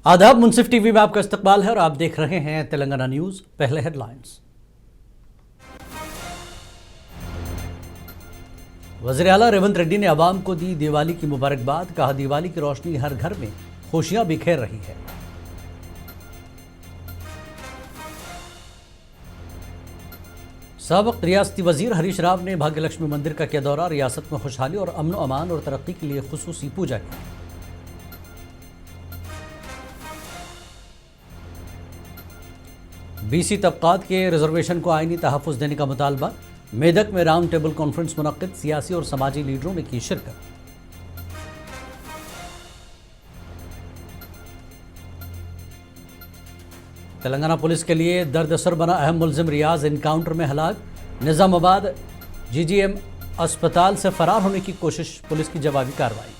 आदाब। मुंसिफ टीवी में आपका इस्तकबाल है और आप देख रहे हैं तेलंगाना न्यूज। पहले हेडलाइंस। वज़ीर आला रेवंत रेड्डी ने अवाम को दी दिवाली की मुबारकबाद। कहा, दिवाली की रोशनी हर घर में खुशियां बिखेर रही है। साबिक रियासती वजीर हरीश राव ने भाग्यलक्ष्मी मंदिर का किया दौरा। रियासत में खुशहाली और अमन अमान और तरक्की के लिए खुसूसी पूजा की। बीसी तबकात के रिजर्वेशन को आईनी तहफ़्फ़ुज़ देने का मुतालबा। मेदक में राउंड टेबल कॉन्फ्रेंस मुनक्किद। सियासी और समाजी लीडरों ने की शिरकत। तेलंगाना पुलिस के लिए दर्दसर बना अहम मुलजिम रियाज इनकाउंटर में हलाक। निजामाबाद जीजीएम अस्पताल से फरार होने की कोशिश, पुलिस की जवाबी कार्रवाई।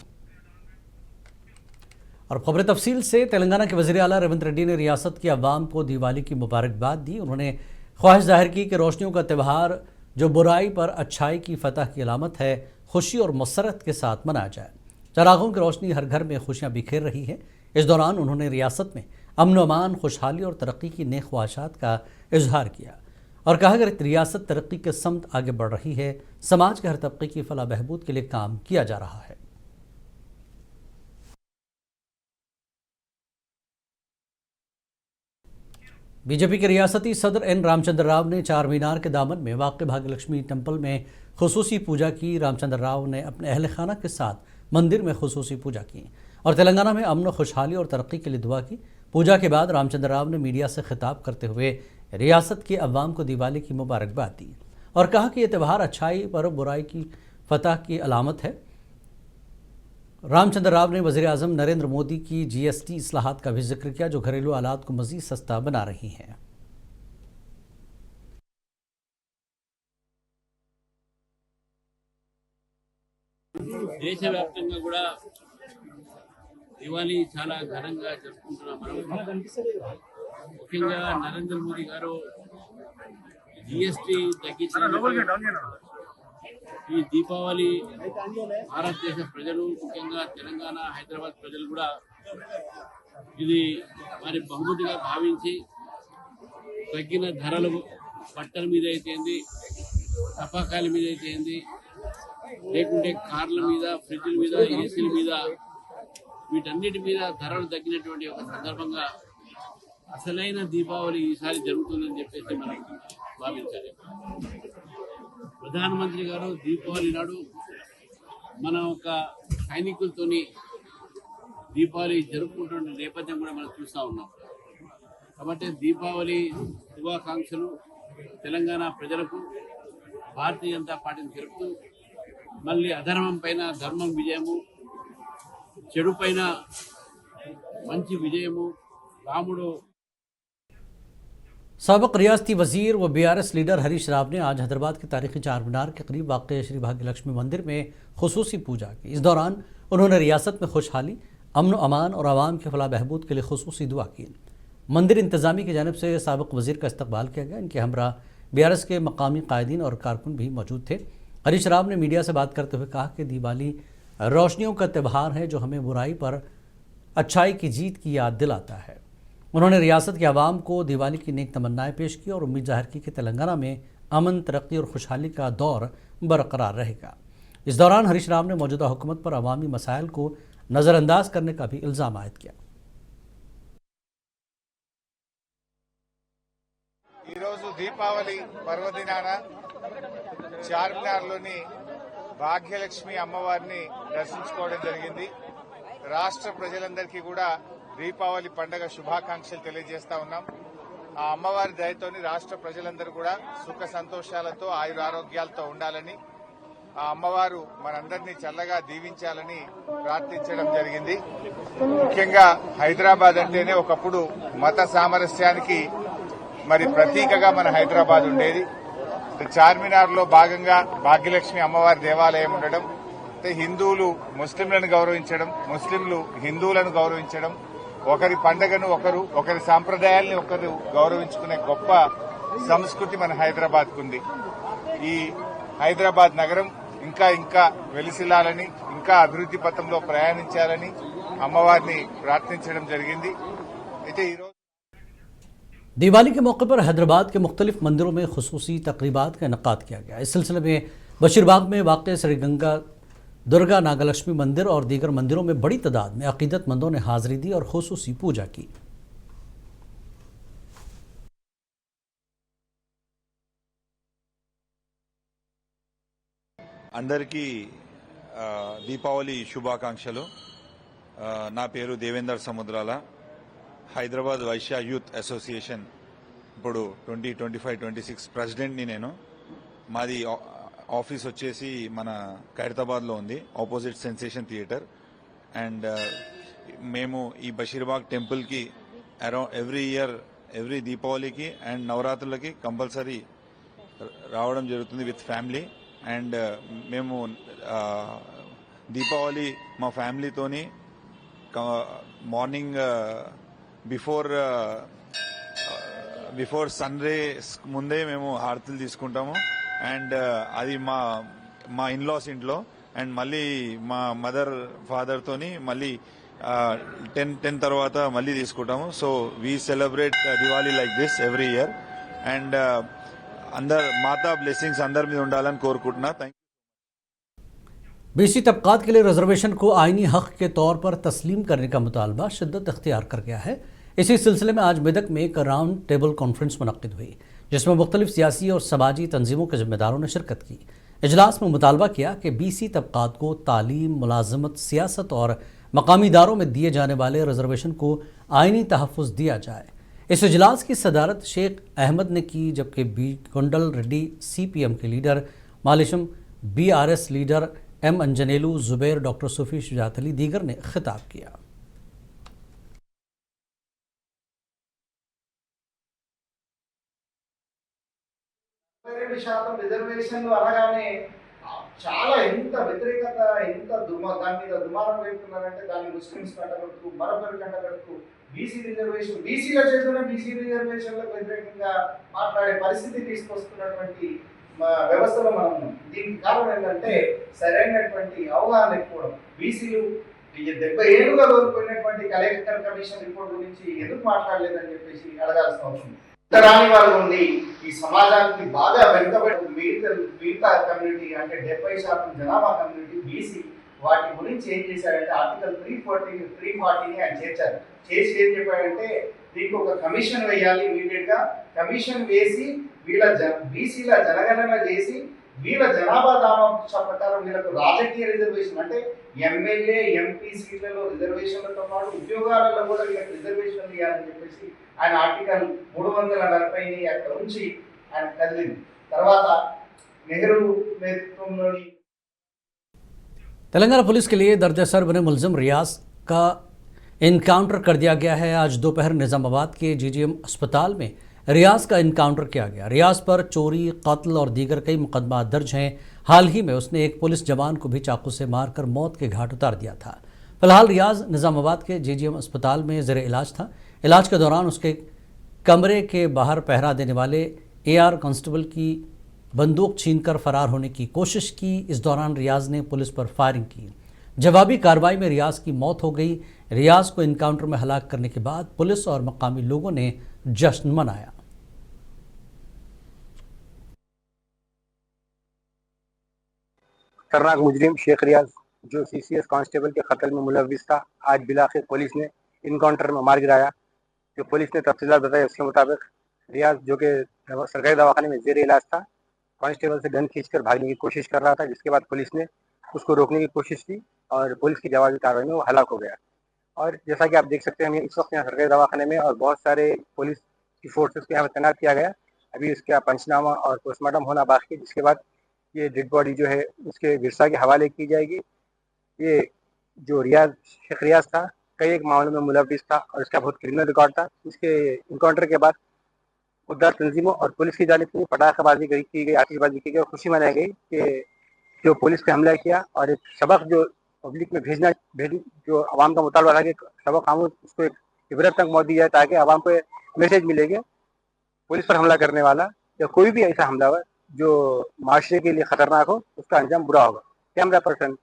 और खबर तफसील से। तेलंगाना के वज़ीर आला रेवंत रेड्डी ने रियासत की अवाम को दिवाली की मुबारकबाद दी। उन्होंने ख्वाहिश जाहिर की कि रोशनियों का त्यौहार जो बुराई पर अच्छाई की फतह की अलामत है, खुशी और मसरत के साथ मनाया जाए। चरागों की रोशनी हर घर में खुशियां बिखेर रही है। इस दौरान उन्होंने रियासत में अमन अमान, खुशहाली और तरक्की की नेक ख्वाहिशात का इजहार किया और कहा, अगर रियासत तरक्की के समत आगे बढ़ रही है, समाज के हर तबके की फलाह बहबूद के लिए काम किया जा रहा है। बीजेपी के रियासती सदर एन रामचंद्र राव ने चार मीनार के दामन में वाक़ भाग्यलक्ष्मी टेम्पल में खुसूसी पूजा की। रामचंद्र राव ने अपने अहल खाना के साथ मंदिर में खुसूसी पूजा की और तेलंगाना में अमन, खुशहाली और तरक्की के लिए दुआ की। पूजा के बाद रामचंद्र राव ने मीडिया से खिताब करते हुए रियासत के अवाम को दिवाली की मुबारकबाद दी और कहा कि यह त्यौहार अच्छाई पर बुराई की फतह की अलामत है। रामचंद्र राव ने वज़ीर आज़म नरेंद्र मोदी की जीएसटी इस्लाहात का भी जिक्र किया, जो घरेलू आलात को मज़ीद सस्ता बना रही हैं। దేశవ్యాప్తంగా కూడా దివాళీ చాలా ఘనంగా జరుపుకుంటున్నాం మనం. ముఖ్యంగా నరేంద్ర మోదీ గారు జీఎస్టీ తగ్గించిన ఈ దీపావళి భారతదేశ ప్రజలు, ముఖ్యంగా తెలంగాణ, హైదరాబాద్ ప్రజలు కూడా ఇది వారి బహుమతిగా భావించి తగ్గిన ధరలు బట్టల మీద అయితేంది, టపాకాయల మీద అయితేంది, లేకుంటే కార్ల మీద, ఫ్రిడ్జ్ల మీద, ఏసీల మీద, వీటన్నిటి మీద ధరలు తగ్గినటువంటి ఒక సందర్భంగా అసలైన దీపావళి ఈసారి జరుగుతుందని చెప్పేసి మనం భావించాలి. ప్రధానమంత్రి గారు దీపావళి నాడు మన ఒక సైనికులతోని దీపావళి జరుపుకుంటున్న నేపథ్యం కూడా మనం చూస్తూ ఉన్నాం. కాబట్టి దీపావళి శుభాకాంక్షలు తెలంగాణ ప్రజలకు. భారతీయ జనతా పార్టీని జరుపుతూ మళ్ళీ అధర్మం పైన ధర్మం విజయము, చెడు పైన మంచి విజయము, రాముడు। साबिक रियासती वजीर व BRS लीडर हरीश राव ने आज हैदराबाद के तारीखी चार मीनार के करीब वाक़ श्री भाग्यलक्ष्मी मंदिर में खुसूसी पूजा की। इस दौरान उन्होंने रियासत में खुशहाली, अमन अमान और आवाम के फलाह बहबूद के लिए खुसूसी दुआ की। मंदिर इंतज़ामी की जानिब से साबिक वजीर का इस्तकबाल किया गया। इनके हमरा BRS के मकामी कायदीन और कारकुन भी मौजूद थे। हरीश राव ने मीडिया से बात करते हुए कहा कि दिवाली रोशनियों का त्यौहार है जो हमें बुराई पर अच्छाई की जीत की याद दिलाता है। उन्होंने रियासत के अवाम को दिवाली की नेक तमन्नाएं पेश की और उम्मीद जाहिर की कि तेलंगाना में अमन, तरक्की और खुशहाली का दौर बरकरार रहेगा। इस दौरान हरीश राव ने मौजूदा हुकूमत पर अवामी मसाइल को नज़रअंदाज करने का भी इल्ज़ाम आयद किया। దీపావళి పర్వదినాన చార్మినార్లోని భాగ్యలక్ష్మి అమ్మవారిని దర్శించుకోవడం జరిగింది. రాష్ట్ర ప్రజలందరికీ కూడా దీపావళి పండుగ శుభాకాంక్షలు తెలియజేస్తా ఉన్నాం. ఆ అమ్మవారి దయతోని రాష్ట్ర ప్రజలందరూ కూడా సుఖ సంతోషాలతో, ఆయురారోగ్యాలతో ఉండాలని, ఆ అమ్మవారు మనందరినీ చల్లగా దీవించాలని ప్రార్థించడం జరిగింది. ముఖ్యంగా హైదరాబాద్ అంటేనే ఒకప్పుడు మత సామరస్యానికి మరి ప్రతీకగా మన హైదరాబాద్ ఉండేది. చార్మినార్ లో భాగంగా భాగ్యలక్ష్మి అమ్మవారి దేవాలయం ఉండడం, హిందువులు ముస్లింలను గౌరవించడం, ముస్లింలు హిందువులను గౌరవించడం, ఒకరి పండుగను ఒకరు, ఒకరి సాంప్రదాయాల్ని ఒకరు గౌరవించుకునే గొప్ప సంస్కృతి మన హైదరాబాద్ కుంది. ఈ హైదరాబాద్ నగరం ఇంకా ఇంకా వెలిసిల్లాలని, ఇంకా అభివృద్ది పథంలో ప్రయాణించాలని, అమ్మవారిని ప్రార్థించడం జరిగింది. అయితే ఈరోజు दिवाली के मौके पर हैदराबाद के मुख्तलिफ मंदिरों में खुसूसी तकरीबात का इनकाद किया गया। इस सिलसिले में बशीरबाग में वाक़ श्री गंगा दुर्गा नागलक्ष्मी मंदिर और दीगर मंदिरों में बड़ी तादाद में अकीदतमंदों ने हाजिरी दी और खुसूसी पूजा की। అందరికీ దీపావళి శుభాకాంక్షలు. నా పేరు దేవేందర్ సముద్రాల. హైదరాబాద్ వైశ్య యూత్ అసోసియేషన్ ఇప్పుడు 2025-26 ప్రెసిడెంట్ని నేను. మాది ఆఫీస్ వచ్చేసి మన ఖైరతాబాద్లో ఉంది, ఆపోజిట్ సెన్సేషన్ థియేటర్. అండ్ మేము ఈ బషీర్బాగ్ టెంపుల్కి అరౌండ్ ఎవ్రీ దీపావళికి అండ్ నవరాత్రులకి కంపల్సరీ రావడం జరుగుతుంది విత్ ఫ్యామిలీ. అండ్ మేము దీపావళి మా ఫ్యామిలీతోని మార్నింగ్ బిఫోర్ సన్ రేస్ ముందే మేము హారతులు తీసుకుంటాము. అండ్ అది మా ఇన్లాస్ ఇంట్లో. అండ్ మళ్ళీ మా మదర్ ఫాదర్తోని మళ్ళీ 10 తర్వాత మళ్ళీ తీసుకుంటాము. So we celebrate Diwali like this every year. And అందరు మాతా బ్లెస్సింగ్స్ అందరి మీద ఉండాలని కోరుకుంటున్నా. Thank you. बीसी तबकात के लिए रिजर्वेशन को आइनी हक के तौर पर तस्लीम करने का मुतालबा शिद्दत इख्तियार कर गया है। इसी सिलसिले में आज मेदक में एक राउंड टेबल कॉन्फ्रेंस मुनक्किद हुई, जिसमें मुख्तलिफ सियासी और समाजी तंजीमों के जिम्मेदारों ने शिरकत की। इजलास में मुतालबा किया कि बीसी तबकात को तालीम, मुलाजमत, सियासत और मकामी इदारों में दिए जाने वाले रिजर्वेशन को आइनी तहफ़्फ़ुज़ दिया जाए। इस इजलास की सदारत शेख अहमद ने की, जबकि बी गुंडल रेड्डी CPM के leader, Mallesham BRS leader M Anjaneyulu, Zubair, doctor Sufi Shujat Ali दीगर ने खिताब किया। శాతం రిజర్వేషన్లు అనగానే చాలా ఎంత వ్యతిరేకత, ఎంత దాని మీద దుమారం రేపుతున్నారంటే దాన్ని ముస్లిమ్స్ కంటగడుతూ మరొకరి కంటగడుతూ బీసీ బీసీల చేతున్న బీసీ రిజర్వేషన్లకు వ్యతిరేకంగా మాట్లాడే పరిస్థితి తీసుకొస్తున్నటువంటి వ్యవస్థలో మనం ఉన్నాం. దీనికి కారణం ఏంటంటే సరైనటువంటి అవగాహన లేకపోవడం. బీసీలు 70 ఏళ్ళుగా కోల్పోయినటువంటి కలెక్టర్ కమిషన్ రిపోర్ట్ గురించి ఎందుకు మాట్లాడలేదని చెప్పేసి అడగాల్సిన అవసరం రాని వాళ్ళు ఉంది. ఈ సమాజానికి బాగా వెనుకబడి మిగతా కమ్యూనిటీ అంటే 70% జనాభా కమ్యూనిటీ బీసీ, వాటి గురించి ఏం చేశారంటే ఆర్టికల్ 340ని ఆయన చేర్చారు. చేసి ఏం చెప్పాడంటే దీనికి ఒక కమిషన్ వేయాలి, ఇమీడియట్ గా కమిషన్ వేసి వీళ్ళ బీసీల జనగణన చేసి వీళ్ళ జనాభా దామాంశ ప్రకారం వీళ్ళకు రాజకీయ రిజర్వేషన్ అంటే ఎమ్మెల్యే MP సీట్లలో రిజర్వేషన్లతో పాటు ఉద్యోగాలలో కూడా వీళ్ళకి రిజర్వేషన్లు ఇవ్వాలని చెప్పేసి ఆయన ఆర్టికల్ 340ని అక్కడ ఉంచి ఆయన కదిలింది. తర్వాత నెహ్రూ నేతృత్వంలోని तेलंगाना पुलिस के लिए दर्ज असर बने मुलजिम रियाज का इनकाउंटर कर दिया गया है। आज दोपहर निज़ामाबाद के GGM अस्पताल में रियाज का इनकाउंटर किया गया। रियाज पर चोरी, कत्ल और दीगर कई मुकदमा दर्ज हैं। हाल ही में उसने एक पुलिस जवान को भी चाकू से मारकर मौत के घाट उतार दिया था। फिलहाल रियाज निज़ामाबाद के GGM अस्पताल में ज़ेर इलाज था। इलाज के दौरान उसके कमरे के बाहर पहरा देने वाले AR कांस्टेबल की बंदूक छीनकर फरार होने की कोशिश की। इस दौरान रियाज ने पुलिस पर फायरिंग की। जवाबी कार्रवाई में रियाज की मौत हो गई। रियाज को इनकाउंटर में हलाक करने के बाद पुलिस और मकामी लोगों ने जश्न मनाया। खतरनाक मुजरिम शेख रियाज जो CCS कांस्टेबल के कत्ल में मुलविस था, आज बिलाखिर पुलिस ने इनकाउंटर में मार गिराया। जो पुलिस ने तफसीलात बताई उसके मुताबिक रियाज जो कि सरकारी दवाखाने में जेर इलाज था, कांस्टेबल से गन खींचकर भागने की कोशिश कर रहा था, जिसके बाद पुलिस ने उसको रोकने की कोशिश की और पुलिस की जवाबी कार्रवाई में वो हलाक हो गया। और जैसा कि आप देख सकते हैं, हम इस वक्त यहाँ सरकारी दवाखाने में और बहुत सारे पुलिस की फोर्सेस को यहाँ पर तैनात किया गया। अभी उसका पंचनामा और पोस्टमार्टम होना बाकी है, जिसके बाद ये डेड बॉडी जो है उसके विरसा के हवाले की जाएगी। ये जो शेख रियाज था कई एक मामलों में मुलविस था और इसका बहुत क्रिमिनल रिकॉर्ड था। इसके इनकाउंटर के बाद खुददार तंजीमों और पुलिस की जानिब से पटाखेबाजी की गई, आतिशबाजी की गई और खुशी मनाई गई कि जो पुलिस पे हमला किया और एक सबक जो पब्लिक में जो आवाम का मुतालबा था कि सबक आमूज उसको एक इबरत तक मौत दी जाए, ताकि आवाम को मैसेज मिलेगा पुलिस पर हमला करने वाला या कोई भी ऐसा हमलावर जो माशरे के लिए खतरनाक हो उसका अंजाम बुरा होगा। कैमरा पर्सन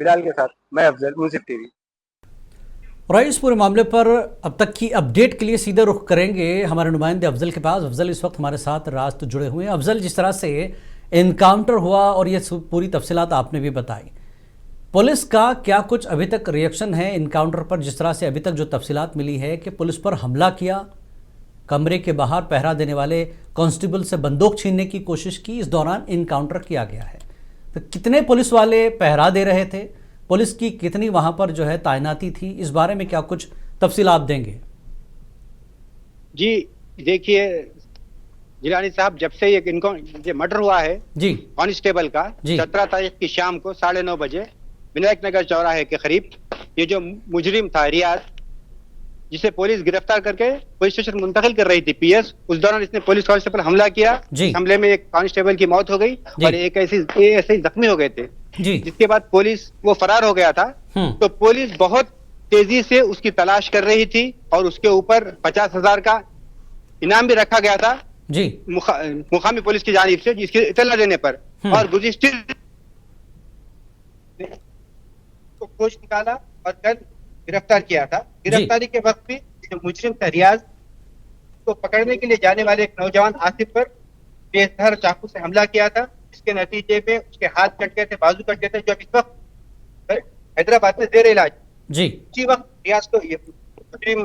बिलाल के साथ मैं अफजल, मुंसिफ TV। और इस पूरे मामले पर अब तक की अपडेट के लिए सीधे रुख करेंगे हमारे नुमाइंदे अफजल के पास। अफजल इस वक्त हमारे साथ रास्त जुड़े हुए हैं। अफजल, जिस तरह से इनकाउंटर हुआ और ये पूरी तफसीलात आपने भी बताई, पुलिस का क्या कुछ अभी तक रिएक्शन है इनकाउंटर पर? जिस तरह से अभी तक जो तफसीलात मिली है कि पुलिस पर हमला किया, कमरे के बाहर पहरा देने वाले कांस्टेबल से बंदूक छीनने की कोशिश की, इस दौरान इनकाउंटर किया गया है। तो कितने पुलिस वाले पहरा दे रहे थे, पुलिस की कितनी वहां पर जो है तैनाती थी, इस बारे में क्या कुछ तफसीलात देंगे? जी देखिए जिलानी साहब, जब से ये मर्डर हुआ है जी कांस्टेबल का, जी। 17 तारीख की शाम को 9:30 बजे विनायक नगर चौराहे के करीब ये जो मुजरिम था रियाज, जिसे पुलिस गिरफ्तार करके पुलिस स्टेशन मुंतकिल कर रही थी पीएस, उस दौरान इसने पुलिस कांस्टेबल हमला किया। जी। हमले में एक कांस्टेबल की मौत हो गई और एक ऐसे ही जख्मी हो गए थे। जी जिसके बाद पुलिस वो फरार हो गया था। तो पुलिस बहुत तेजी से उसकी तलाश कर रही थी और उसके ऊपर 50,000 का इनाम भी रखा गया था जी मुकामी पुलिस की जानिब से, जिसकी इत्तला देने पर और गुज़िश्ते को खोज निकाला और कल गिरफ्तार किया था। गिरफ्तारी के वक्त भी जो मुजरिम था रियाज को पकड़ने के लिए जाने वाले एक नौजवान आसिफ पर बेधार चाकू से हमला किया था। इसके नतीजे में उसके हाथ कट गए थे, बाजू कट गए थे, जो इस वक्त हैदराबाद में जेर इलाज। जी उसी वक्त रियाज को मुजरिम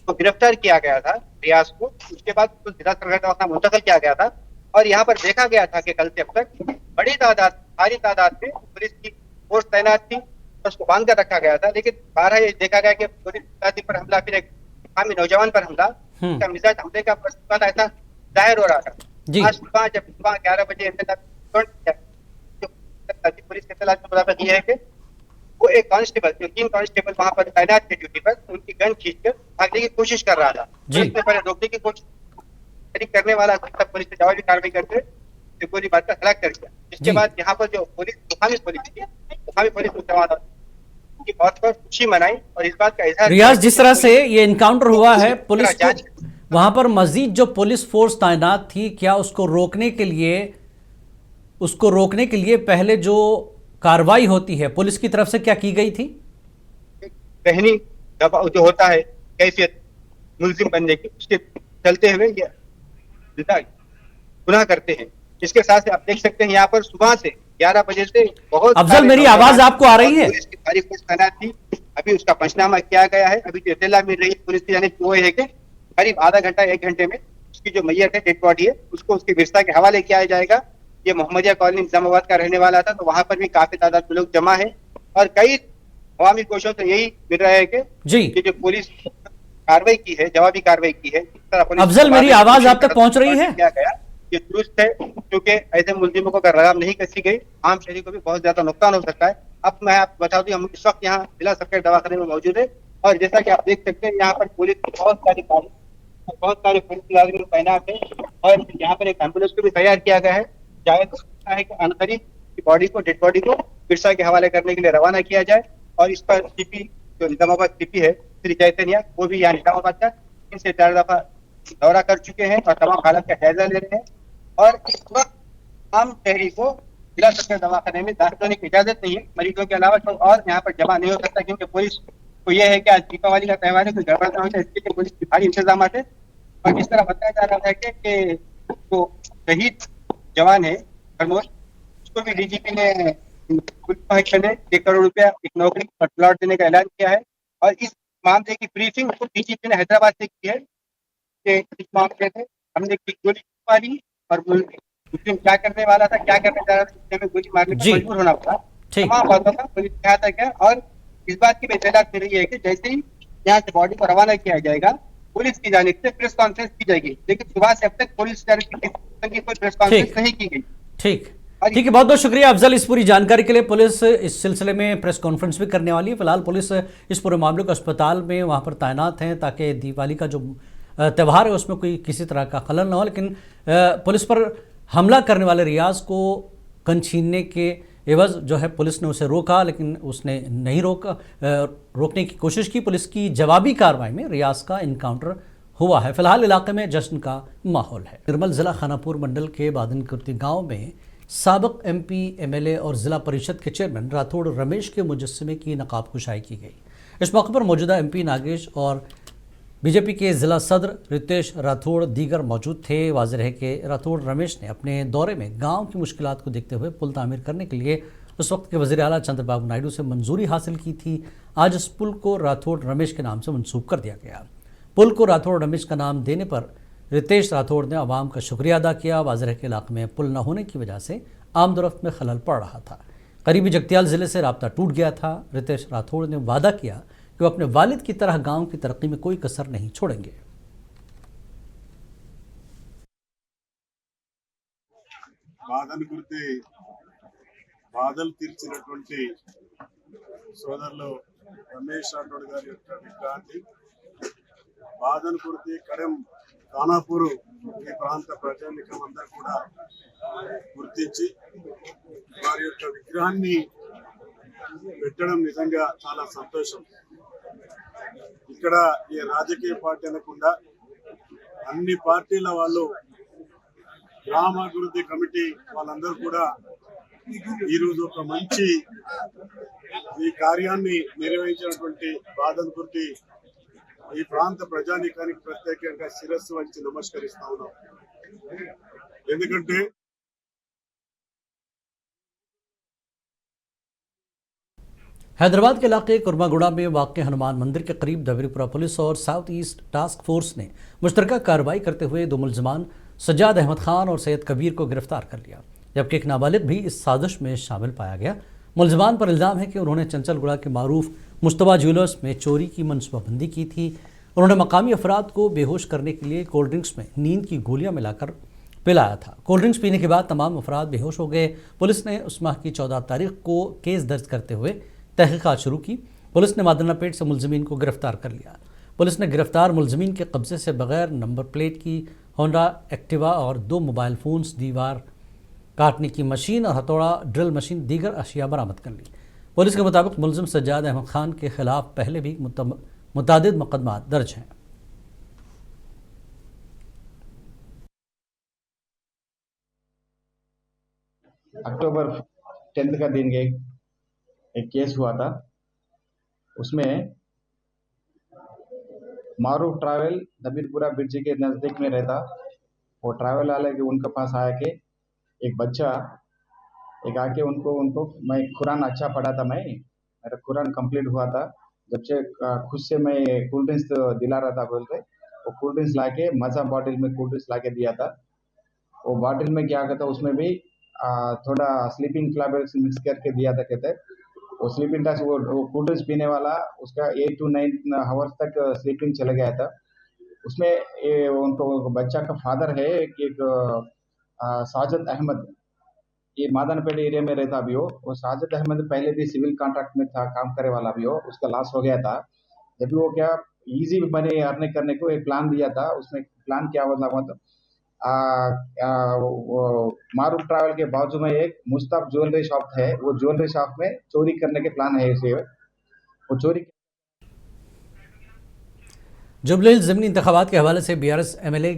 को गिरफ्तार किया गया था। रियाज को उसके बाद उसको जिला सरकारी दवाखाना मुंतकिल किया गया था और यहाँ पर देखा गया था कि कल से अब तक भारी तादाद में पुलिस की फोर्स तैनात थी और उसको बांध कर रखा गया था। लेकिन बारह ये देखा गया कि पुलिस पर हमला, फिर एक मुकामी नौजवान पर हमला, उसका मिजाज हमले का ऐसा जाहिर हो रहा था। आज सुबह जब 11 बजे पुलिस के इत्तलात के मुताबिक ये है कि वो एक कांस्टेबल, जो 3 कांस्टेबल वहां पर तैनात थे ड्यूटी पर, उनकी गन खींचकर भागने की कोशिश कर रहा था। पुलिस ने पहले रोकने की कोशिश करने वाला तब पुलिस ने जवाबी कार्रवाई करके गोली मारकर हलाक कर दिया। जिसके बाद यहाँ पर जो मुकामी पुलिस जवान की मौत पर खुशी मनाई और इस बात का इजहार। रियाज, जिस तरह से ये इनकाउंटर हुआ है, पुलिस वहां पर मजीद जो पुलिस फोर्स तैनात थी, क्या उसको रोकने के लिए पहले जो कार्रवाई होती है पुलिस की तरफ से क्या की गई थी? पहली दबाव जो होता है कैफियत मुलजिम बनने की, उसके चलते हुए ये गुनाह करते हैं। इसके साथ आप देख सकते हैं यहाँ पर सुबह से 11 बजे से बहुत अफजल, मेरी आवाज आपको आ रही है? पुलिस की भारी फोर्स तैनात थी। अभी उसका पंचनामा किया गया है। अभी जो इत्तला मिल रही है पुलिस की जानिब वो है कि करीब आधा घंटा 1 घंटे में उसकी जो मैयत है, डेड बॉडी है, उसको उसके विरसा के हवाले किया जाएगा। ये मोहम्मदिया कॉलोनी निजामाबाद का रहने वाला था, तो वहां पर भी काफी तादाद में लोग जमा है और कई अवामी कोशों से यही मिल रहा है कि जो पुलिस कार्रवाई की है, जवाबी कार्रवाई की है। अफजल, मेरी आवाज आप तक पहुंच रही है? किया गया ये दुरुस्त है, क्योंकि ऐसे मुलजिमों को अगर लगाम नहीं कसी गई, आम शहरी को भी बहुत ज्यादा नुकसान हो सकता है। अब मैं आपको बता दूं, हम इस वक्त यहाँ जिला सरकारी दवाखाने में मौजूद है और जैसा कि आप देख सकते हैं यहाँ पर पुलिस की बहुत सारे पुलिस मुलाजिम तैनात है और यहाँ पर एक एम्बुलेंस को भी तैयार किया गया है। जायज होता है कि अनकरीब की डेड बॉडी को विरसा के हवाले करने के लिए रवाना किया जाए और इस पर सीपी, जो निजामाबाद सीपी है श्री चैतन्य, वो भी यहाँ निजामाबाद का 3 से 4 दफा दौरा कर चुके हैं और तमाम हालत का जायजा ले रहे हैं। और इस वक्त आम शहरी को जिला सरकारी दवाखाने में दाखिल होने की इजाजत नहीं है। मरीजों के अलावा कोई और यहाँ पर जमा नहीं हो सकता, क्योंकि पुलिस को यह है कि आज दीपावली का त्यौहार है, कोई गड़बड़ ना हो जाए, इसके लिए पुलिस की भारी इंतजाम है। और इस तरह बताया जा रहा है कि जो शहीद जवान है खरमोश, उसको भी डीजीपी ने 1 करोड़ रुपया एक नौकरी और प्लॉट देने का ऐलान किया है। और इस मामले की ब्रीफिंग डीजीपी ने हैदराबाद से की है कि इस मामले में हमने गोली मारी और मुस्लिम क्या करने वाला था, क्या करने जा रहा था, में गोली मारने पर मजबूर होना पड़ा। तमाम बातों का पुलिस कहा था क्या, और इस बात की इत्तलात मिल रही है कि जैसे ही यहाँ से बॉडी को रवाना किया जाएगा, पुलिस की जानिब से प्रेस कॉन्फ्रेंस की जाएगी। लेकिन सुबह से अब तक पुलिस की कोई प्रेस कॉन्फ्रेंस नहीं की गई। ठीक है, बहुत बहुत शुक्रिया अफजल इस पूरी जानकारी के लिए। पुलिस इस सिलसिले में प्रेस कॉन्फ्रेंस भी करने वाली है। फिलहाल पुलिस इस पूरे मामले को अस्पताल में वहाँ पर तैनात हैं ताकि दिवाली का जो त्यौहार है उसमें कोई किसी तरह का खलल ना हो। लेकिन पुलिस पर हमला करने वाले रियाज को गन छीनने के एवज जो है पुलिस ने उसे रोका, लेकिन उसने नहीं रोकने की कोशिश की। पुलिस की जवाबी कार्रवाई में रियाज का इनकाउंटर हुआ है। फिलहाल इलाके में जश्न का माहौल है। निर्मल जिला खानापुर मंडल के बादनकुर्ती गांव में साबिक एमपी, एमएलए और जिला परिषद के चेयरमैन राठौड़ रमेश के मुजस्समे की नकाब कुशाई की गई। इस मौके पर मौजूदा MP नागेश और बीजेपी के जिला सदर रितेश राठौड़ दीगर मौजूद थे। वाज़ेह है कि राठौड़ रमेश ने अपने दौरे में गांव की मुश्किलात को देखते हुए पुल तामीर करने के लिए उस वक्त के वज़ीर आला चंद्रबाबू नायडू से मंजूरी हासिल की थी। आज इस पुल को राठौड़ रमेश के नाम से मंसूब कर दिया गया। पुल को राठौड़ रमेश का नाम देने पर रितेश राठौड़ ने आवाम का शुक्रिया अदा किया। वाज़ेह के इलाके में पुल न होने की वजह से आमदोरफ्त में खलल पड़ रहा था। करीबी जगतियाल ज़िले से राब्ता टूट गया था। रितेश राठौड़ ने वादा किया कि वो अपने वालिद की तरह गांव की तरक्की में कोई कसर नहीं छोड़ेंगे। బాధలు తీర్చినటువంటి సోదరులు రమేష్ రాఠోడ్ గారి యొక్క విగ్రహాన్ని బాధను కురితే కడెం ఖానాపూర్ ఈ ప్రాంత ప్రజానికం అందరూ కూడా గుర్తించి వారి యొక్క విగ్రహాన్ని పెట్టడం నిజంగా చాలా సంతోషం. ఇక్కడ ఈ రాజకీయ పార్టీ అనకుండా అన్ని పార్టీల వాళ్ళు గ్రామాభివృద్ధి కమిటీ వాళ్ళందరూ కూడా ఈరోజు ఒక మంచి ఈ కార్యాన్ని నిర్వహించినటువంటి బాధను గుర్తి ఈ ప్రాంత ప్రజానీకానికి ప్రత్యేకంగా శిరస్సు వంచి నమస్కరిస్తా ఉన్నాం. ఎందుకంటే हैदराबाद के इलाके कुर्मागुड़ा में वाक़ हनुमान मंदिर के करीब दबरीपुरा पुलिस और साउथ ईस्ट टास्क फोर्स ने मुश्तरका कार्रवाई करते हुए दो मुलजमान सज्जाद अहमद खान और सैयद कबीर को गिरफ्तार कर लिया, जबकि एक नाबालिग भी इस साजिश में शामिल पाया गया। मुलजमान पर इल्ज़ाम है कि उन्होंने चंचलगुड़ा के मारूफ मुश्तबा ज्वेलर्स में चोरी की मनसूबाबंदी की थी। उन्होंने मकामी अफराद को बेहोश करने के लिए कोल्ड ड्रिंक्स में नींद की गोलियां मिलाकर पिलाया था। कोल्ड ड्रिंक्स पीने के बाद तमाम अफराद बेहोश हो गए। पुलिस ने उस माह की 14 तारीख को केस दर्ज करते हुए तहकीकात शुरू की। पुलिस ने मादनापेट से मुलजमीन को गिरफ्तार कर लिया। पुलिस ने गिरफ्तार मुलजमीन के कब्जे से बगैर नंबर प्लेट की होंडा एक्टिवा और 2 मोबाइल फ़ोन्स, दीवार काटने की मशीन और हथौड़ा ड्रिल मशीन दीगर अशिया बरामद कर ली। पुलिस के मुताबिक मुलजिम सज्जाद अहमद खान के खिलाफ पहले भी मुतादिद मुकदमा दर्ज हैं। अक्टूबर 10 का दिन एक केस हुआ था। उसमें मारूफ ट्रैवल दबीरपुरा ब्रिज के नज़दीक में रहता। वो ट्रैवल वाले के उनके पास आया कि एक बच्चा एक आके उनको मैं कुरान अच्छा पढ़ा था, मेरा कुरान कंप्लीट हुआ था। जब से खुद से मैं कोल्ड ड्रिंक्स दिला रहा था बोलते, वो कोल्ड ड्रिंक्स लाके मज़ा बॉटल में कोल्ड ड्रिंक्स लाके दिया था। वो बॉटल में क्या कहता उसमें भी थोड़ा स्लीपिंग टैबलेट्स मिक्स करके दिया था। कहते वो स्लीपिंग टैब्लेट्स वो कोल्ड ड्रिंक्स पीने वाला उसका 8 to 9 आवर्स तक स्लीपिंग चला गया था। उसमें उनको बच्चा का फादर है एक साजिद अहमद, ये मादनपेट एरिया में रहता भी हो। वो साजिद अहमद पहले भी सिविल कॉन्ट्रैक्ट में था, काम करे वाला भी हो। उसका लॉस हो गया था। जब भी वो क्या इजी मनी अर्निंग करने को एक प्लान दिया था। उसमें प्लान क्या हुआ था, मारूफ ट्रैवल के बाजू में एक मुस्ताफ ज्वेलरी शॉप है। वो ज्वेलरी शॉप में चोरी करने के प्लान है इसे। वो चोरी जुबली हिल्स ज़िमनी इंतखाबात के हवाले से BRS MLA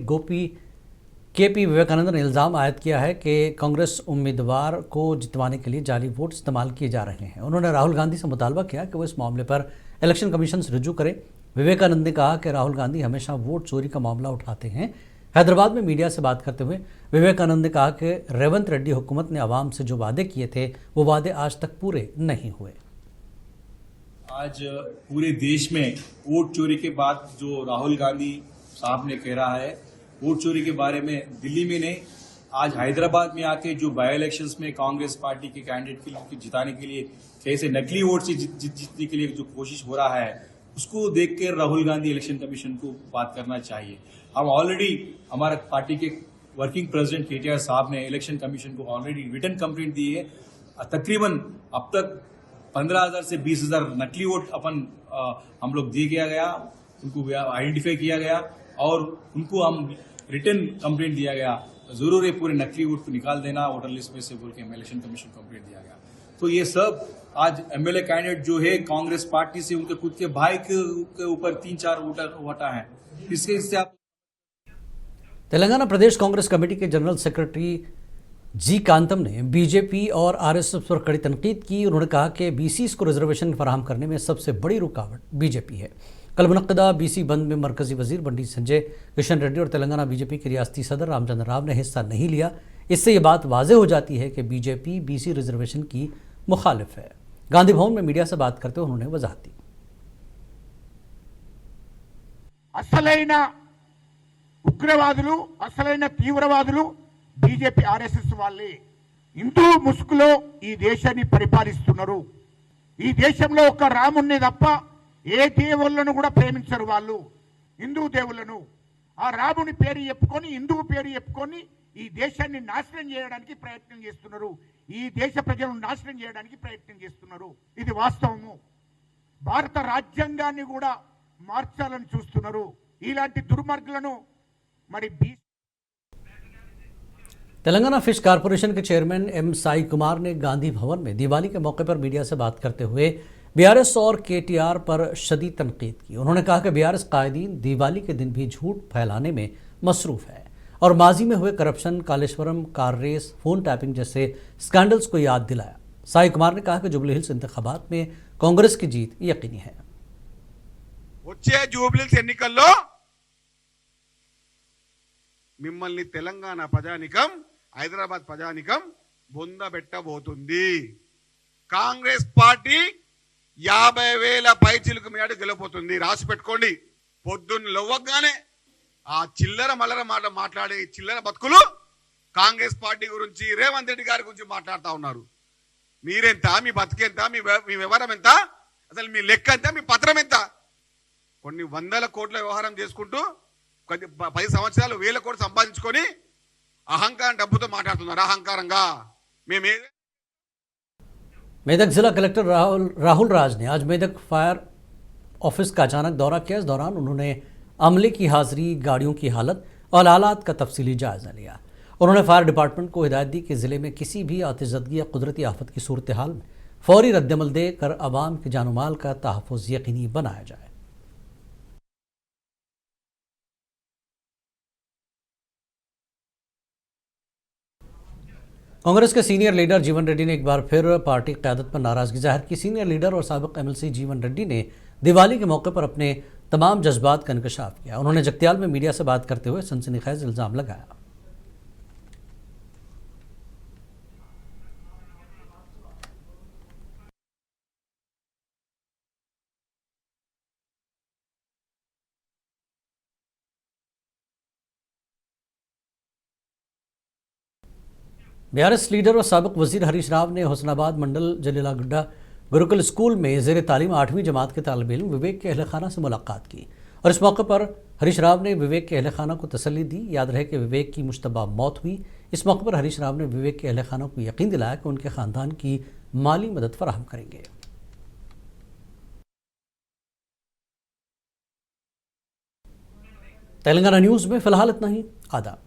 KP विवेकानंद ने इल्ज़ाम आयद किया है कि कांग्रेस उम्मीदवार को जितवाने के लिए जाली वोट इस्तेमाल किए जा रहे हैं। उन्होंने राहुल गांधी से मुतालबा किया कि वो इस मामले पर इलेक्शन कमीशन से रुजू करे। विवेकानंद ने कहा कि राहुल गांधी हमेशा वोट चोरी का मामला उठाते हैं। हैदराबाद में मीडिया से बात करते हुए विवेकानंद ने कहा कि रेवंत रेड्डी हुकूमत ने आवाम से जो वादे किए थे वो वादे आज तक पूरे नहीं हुए। आज पूरे देश में वोट चोरी के बाद जो राहुल गांधी साहब ने कह रहा है वोट चोरी के बारे में, दिल्ली में नहीं आज हैदराबाद में आके जो बाई इलेक्शंस में कांग्रेस पार्टी के कैंडिडेट के जिताने के लिए कैसे नकली वोट से जीतने के लिए जो कोशिश हो रहा है उसको देखकर राहुल गांधी इलेक्शन कमीशन को बात करना चाहिए। हम ऑलरेडी हमारा पार्टी के वर्किंग प्रेसिडेंट KTR साहब ने इलेक्शन कमीशन को ऑलरेडी रिटर्न कंप्लेंट दी है। तकरीबन अब तक 15,000 से 20,000 नकली वोट हम लोग दिए गया, उनको आइडेंटिफाई किया गया और उनको हम रिटर्न कंप्लेंट दिया गया। जरूर है पूरे नकली वोट को निकाल देना वोटर लिस्ट में से बोल के इलेक्शन कमीशन को कंप्लेंट दिया गया। तो ये सब आज MLA कैंडिडेट जो है कांग्रेस पार्टी से उनके खुद के भाई के ऊपर 3-4 वोटा है। इससे आप तेलंगाना प्रदेश कांग्रेस कमेटी के जनरल सेक्रेटरी जी कांतम ने बीजेपी और आरएसएस पर कड़ी तनकीद की। उन्होंने कहा कि बीसीस को रिजर्वेशन फराहम करने में सबसे बड़ी रुकावट बीजेपी है। कल मुनक्किदा बीसी बंद में मरकजी वजीर बंडी संजय किशन रेड्डी और तेलंगाना बीजेपी के रियासती सदर रामचंद्र राव ने हिस्सा नहीं लिया। इससे ये बात वाज़ेह हो जाती है कि बीजेपी बीसी रिजर्वेशन की मुखालिफ है। गांधी भवन में मीडिया से बात करते हुए उन्होंने वजाहत दी। అసలైన ఉగ్రవాదులు అసలైన తీవ్రవాదులు బీజేపీ ఆర్ఎస్ఎస్ వాళ్ళే హిందూ ముసుగులో ఈ దేశాన్ని పరిపాలిస్తున్నారు. ఈ దేశంలో ఒక రాముణ్ణి తప్ప ఏ దేవుళ్ళను కూడా ప్రేమించరు వాళ్ళు. హిందూ దేవుళ్ళను ఆ రాముని పేరు చెప్పుకొని హిందువు పేరు చెప్పుకొని ఈ దేశాన్ని నాశనం చేయడానికి ప్రయత్నం చేస్తున్నారు. ఈ దేశ ప్రజలను నాశనం చేయడానికి ప్రయత్నం చేస్తున్నారు. ఇది వాస్తవము. భారత రాజ్యాంగాన్ని కూడా మార్చాలని చూస్తున్నారు. ఇలాంటి దుర్మార్గులను మరి तेलंगाना फिश कॉरपोरेशन के चेयरमैन एम साई कुमार ने गांधी भवन में दिवाली के मौके पर मीडिया से बात करते हुए बीआरएस और केटीआर पर शदीद तनकीद की। उन्होंने कहा कि बीआरएस कायदीन दिवाली के दिन भी झूठ फैलाने में मसरूफ है और माजी में हुए corruption, Kaleshwaram, car race, phone tapping जैसे स्कैंडल्स को याद दिलाया। साई कुमार ने कहा कि जुबली हिल्स इंतखाबात में कांग्रेस की जीत यकीनी है। వచ్చే జూబ్లీస్ ఎన్నికల్లో మిమ్మల్ని తెలంగాణ ప్రజానికం, హైదరాబాద్ ప్రజానికం బొందబెట్టబోతుంది. కాంగ్రెస్ పార్టీ 50,000 పైచిలకు మేడ గెలపోతుంది. రాసి పెట్టుకోండి. పొద్దున్న లవ్వగానే ఆ చిల్లర మల్లర మాట మాట్లాడే చిల్లర బతుకులు కాంగ్రెస్ పార్టీ గురించి, రేవంత్ రెడ్డి గారి గురించి మాట్లాడుతూ ఉన్నారు. మీరెంత, మీ బతికెంత, మీ వ్యవహారం ఎంత, అసలు మీ లెక్క ఎంత, మీ పత్రం ఎంత? కొన్ని 100 కోట్ల వ్యవహారం చేసుకుంటూ 10 సంవత్సరాలు 1000 కోట్లు సంపాదించుకొని అహంకారం డబ్బుతో మాట్లాడుతున్నారు. అహంకారంగా మేమే। मेदक जिला कलेक्टर राहुल राज ने आज मेदक फायर ऑफिस का अचानक दौरा किया। इस दौरान उन्होंने अमले की हाजिरी, गाड़ियों की हालत और हालात का तफसीली जायजा लिया। उन्होंने फायर डिपार्टमेंट को हिदायत दी कि जिले में किसी भी आतिशज़दगी या कुदरती आफत की सूरत हाल में फौरी रद्दमल देकर आवाम के जानमाल का तहफ़्फ़ुज़ यकीनी बनाया जाए। कांग्रेस के सीनियर लीडर जीवन रेड्डी ने एक बार फिर पार्टी क़यादत पर नाराज़गी जाहिर की। सीनियर लीडर और साबिक़ एमएलसी जीवन रेड्डी ने दिवाली के मौके पर अपने तमाम जज्बात का इंकशाफ किया। उन्होंने जगत्याल में मीडिया से बात करते हुए सनसनीखेज़ इल्ज़ाम लगाया। बीआरएस लीडर और साबिक़ वज़ीर हरीश राव ने हुस्नाबाद मंडल जलीलागुड्डा गुरुकुल स्कूल में ज़ेर तालीम 8वीं जमात के तालिब इल्म विवेक के अहल खाना से मुलाकात की और इस मौके पर हरीश राव ने विवेक के अहल खाना को तसल्ली दी। याद रहे कि विवेक की मुश्तबा मौत हुई। इस मौके पर हरीश राव ने विवेक के अहल खाना को यकीन दिलाया कि उनके ख़ानदान की माली मदद फराहम करेंगे। तेलंगाना न्यूज़ में फ़िलहाल इतना ही। आदाब।